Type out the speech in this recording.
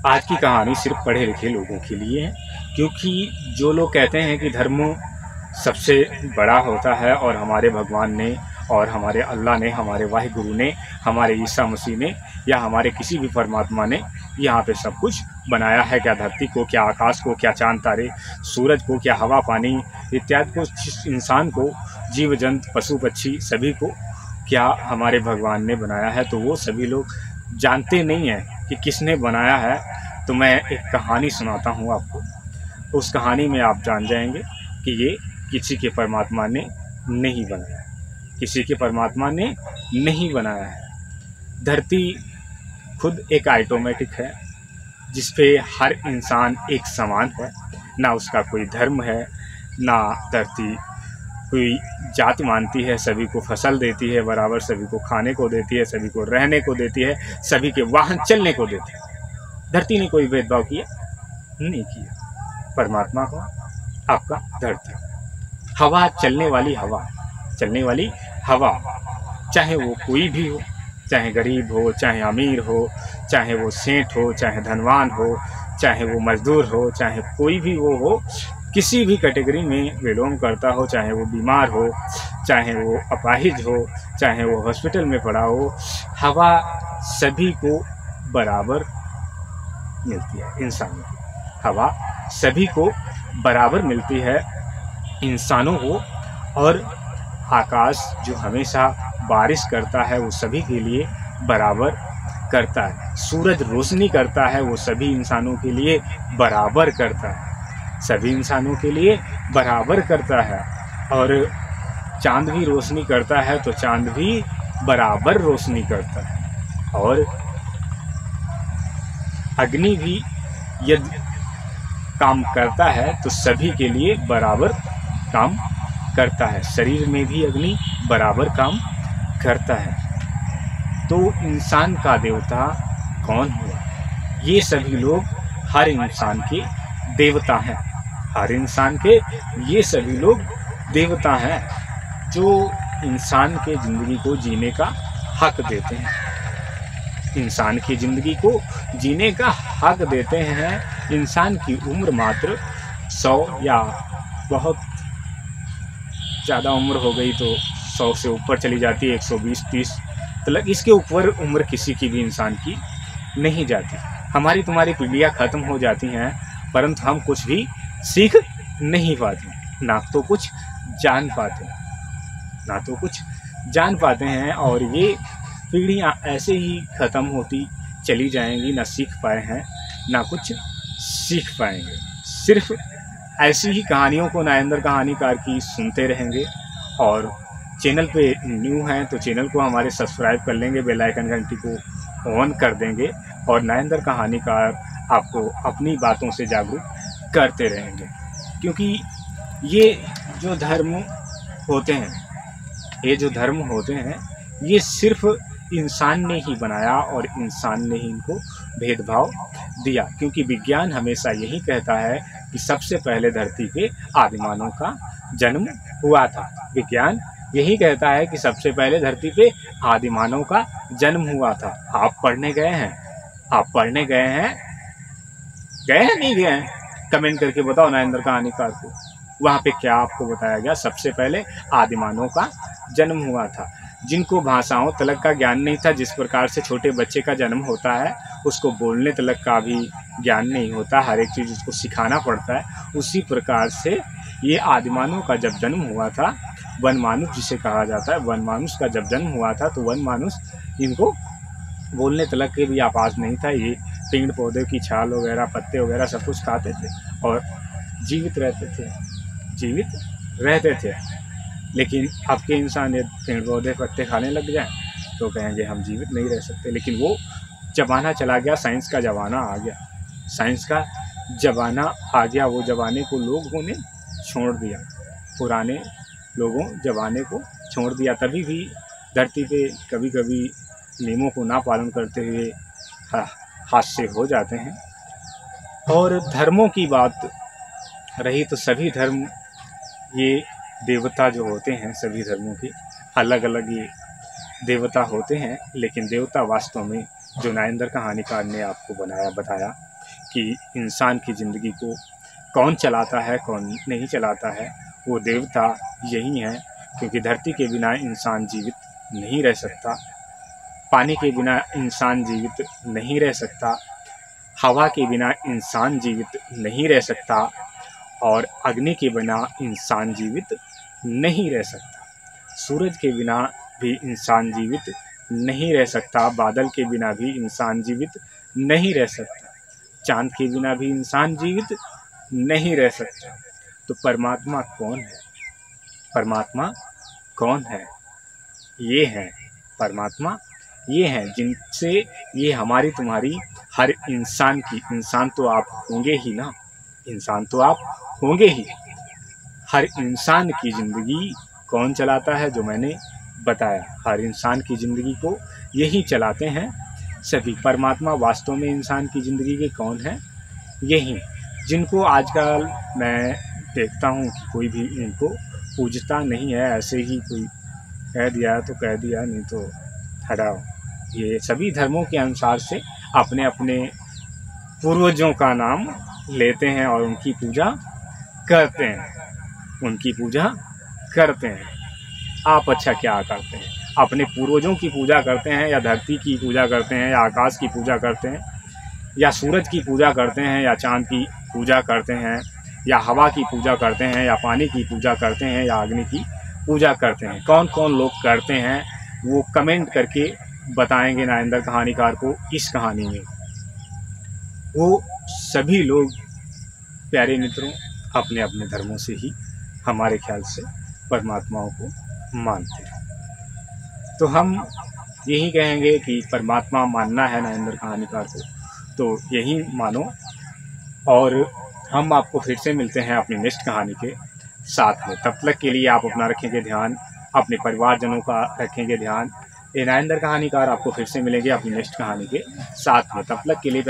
आज की कहानी सिर्फ पढ़े लिखे लोगों के लिए है, क्योंकि जो लोग कहते हैं कि धर्म सबसे बड़ा होता है और हमारे भगवान ने और हमारे अल्लाह ने, हमारे वाहिगुरु ने, हमारे ईसा मसीह ने या हमारे किसी भी परमात्मा ने यहाँ पे सब कुछ बनाया है, क्या धरती को, क्या आकाश को, क्या चांद तारे, सूरज को, क्या हवा पानी इत्यादि को, इंसान को, जीव जंतु पशु पक्षी सभी को क्या हमारे भगवान ने बनाया है। तो वो सभी लोग जानते नहीं हैं कि किसने बनाया है। तो मैं एक कहानी सुनाता हूँ आपको, उस कहानी में आप जान जाएंगे कि ये किसी के परमात्मा ने नहीं बनाया है, किसी के परमात्मा ने नहीं बनाया है। धरती खुद एक ऑटोमेटिक है जिस पे हर इंसान एक समान है, ना उसका कोई धर्म है, ना धरती कोई जाति मानती है, सभी को फसल देती है बराबर, सभी को खाने को देती है, सभी को रहने को देती है, सभी के वाहन चलने को देती है। धरती ने कोई भेदभाव किया नहीं किया। परमात्मा को आपका धरती, हवा चलने वाली हवा, चलने वाली हवा, चाहे वो कोई भी हो, चाहे गरीब हो, चाहे अमीर हो, चाहे वो सेठ हो, चाहे धनवान हो, चाहे वो मजदूर हो, चाहे कोई भी वो हो, किसी भी कैटेगरी में बिलोंग करता हो, चाहे वो बीमार हो, चाहे वो अपाहिज हो, चाहे वो हॉस्पिटल में पड़ा हो, हवा सभी को बराबर मिलती है। इंसानों को हवा सभी को बराबर मिलती है, इंसानों को। और आकाश जो हमेशा बारिश करता है वो सभी के लिए बराबर करता है। सूरज रोशनी करता है वो सभी इंसानों के लिए बराबर करता है, सभी इंसानों के लिए बराबर करता है। और चांद भी रोशनी करता है तो चांद भी बराबर रोशनी करता है। और अग्नि भी यदि काम करता है तो सभी के लिए बराबर काम करता है। शरीर में भी अग्नि बराबर काम करता है। तो इंसान का देवता कौन हुआ? ये सभी लोग हर इंसान के देवता हैं, हर इंसान के ये सभी लोग देवता हैं जो इंसान के ज़िंदगी को जीने का हक देते हैं, इंसान की ज़िंदगी को जीने का हक देते हैं। इंसान की उम्र मात्र 100 या बहुत ज़्यादा उम्र हो गई तो 100 से ऊपर चली जाती है, 120-30 तक, इसके ऊपर उम्र किसी की भी इंसान की नहीं जाती। हमारी तुम्हारी पीढ़ियाँ ख़त्म हो जाती हैं परंतु हम कुछ भी सीख नहीं पाते, ना तो कुछ जान पाते, ना तो कुछ जान पाते हैं। और ये पीढ़ियाँ ऐसे ही ख़त्म होती चली जाएंगी, ना सीख पाए हैं ना कुछ सीख पाएंगे। सिर्फ ऐसी ही कहानियों को नरेंद्र कहानीकार की सुनते रहेंगे। और चैनल पे न्यू हैं तो चैनल को हमारे सब्सक्राइब कर लेंगे, बेल आइकन घंटी को ऑन कर देंगे और नरेंद्र कहानीकार आपको अपनी बातों से जागरूक करते रहेंगे। क्योंकि ये जो धर्म होते हैं, ये जो धर्म होते हैं, ये सिर्फ इंसान ने ही बनाया और इंसान ने ही इनको भेदभाव दिया। क्योंकि विज्ञान हमेशा यही कहता है कि सबसे पहले धरती पे आदिमानव का जन्म हुआ था। विज्ञान यही कहता है कि सबसे पहले धरती पे आदिमानव का जन्म हुआ था। आप पढ़ने गए हैं? आप पढ़ने गए हैं? गए हैं नहीं गए हैं? कमेंट करके बताओ नरेंद्र कहानीकार को, वहाँ पे क्या आपको बताया गया? सबसे पहले आदिमानव का जन्म हुआ था। जिनको भाषाओं तलक का ज्ञान नहीं था, जिस प्रकार से छोटे बच्चे का जन्म होता है उसको बोलने तलक का भी ज्ञान नहीं होता, हर एक चीज़ उसको सिखाना पड़ता है, उसी प्रकार से ये आदिमानव का जब जन्म हुआ था, वन मानुष जिसे कहा जाता है, वन मानुष का जब जन्म हुआ था तो वन मानुष इनको बोलने तलक के भी आवाज़ नहीं था। ये पेड़ पौधे की छाल वगैरह, पत्ते वगैरह सब कुछ खाते थे और जीवित रहते थे, जीवित रहते थे। लेकिन अब के इंसान ये पेड़ पौधे पत्ते खाने लग जाएं तो कहेंगे हम जीवित नहीं रह सकते। लेकिन वो ज़माना चला गया, साइंस का ज़माना आ गया, साइंस का ज़माना आ गया। वो ज़माने को लोगों ने छोड़ दिया, पुराने लोगों ज़माने को छोड़ दिया। तभी भी धरती पे कभी कभी नियमों को ना पालन करते हुए हादसे हो जाते हैं। और धर्मों की बात रही तो सभी धर्म, ये देवता जो होते हैं सभी धर्मों के अलग अलग ये देवता होते हैं। लेकिन देवता वास्तव में जो नरेंद्र कहानीकार ने आपको बताया कि इंसान की ज़िंदगी को कौन चलाता है कौन नहीं चलाता है, वो देवता यही हैं, क्योंकि धरती के बिना इंसान जीवित नहीं रह सकता, पानी के बिना इंसान जीवित नहीं रह सकता, हवा के बिना इंसान जीवित नहीं रह सकता, और अग्नि के बिना इंसान जीवित नहीं रह सकता, सूरज के बिना भी इंसान जीवित नहीं रह सकता, बादल के बिना भी इंसान जीवित नहीं रह सकता, चांद के बिना भी इंसान जीवित नहीं रह सकता। तो परमात्मा कौन है? परमात्मा कौन है? ये हैं परमात्मा, ये हैं जिनसे ये हमारी तुम्हारी हर इंसान की, इंसान तो आप होंगे ही ना, इंसान तो आप होंगे ही, हर इंसान की ज़िंदगी कौन चलाता है? जो मैंने बताया, हर इंसान की ज़िंदगी को यही चलाते हैं सभी। परमात्मा वास्तव में इंसान की ज़िंदगी के कौन है? यही, जिनको आजकल मैं देखता हूँ कि कोई भी इनको पूजता नहीं है, ऐसे ही कोई कह दिया तो कह दिया, नहीं तो हटाओ। ये सभी धर्मों के अनुसार से अपने अपने पूर्वजों का नाम लेते हैं और उनकी पूजा करते हैं, उनकी पूजा करते हैं। आप अच्छा क्या करते हैं? अपने पूर्वजों की पूजा करते हैं, या धरती की पूजा करते हैं, या आकाश की पूजा करते हैं, या सूरज की पूजा करते हैं, या चांद की पूजा करते हैं, या हवा की पूजा करते हैं, या पानी की पूजा करते हैं, या अग्नि की पूजा करते हैं? कौन कौन लोग करते हैं वो कमेंट करके बताएंगे नारेंद्र कहानीकार को इस कहानी में। वो सभी लोग प्यारे मित्रों अपने अपने धर्मों से ही हमारे ख्याल से परमात्माओं को मानते हैं। तो हम यही कहेंगे कि परमात्मा मानना है नारेंद्र कहानीकार को, तो यही मानो। और हम आपको फिर से मिलते हैं अपनी नेक्स्ट कहानी के साथ में। तब तक के लिए आप अपना रखेंगे ध्यान, अपने परिवारजनों का रखेंगे ध्यान। ये नारेंद्र कहानीकार आपको फिर से मिलेंगे अपनी नेक्स्ट कहानी के साथ में। तब तक के लिए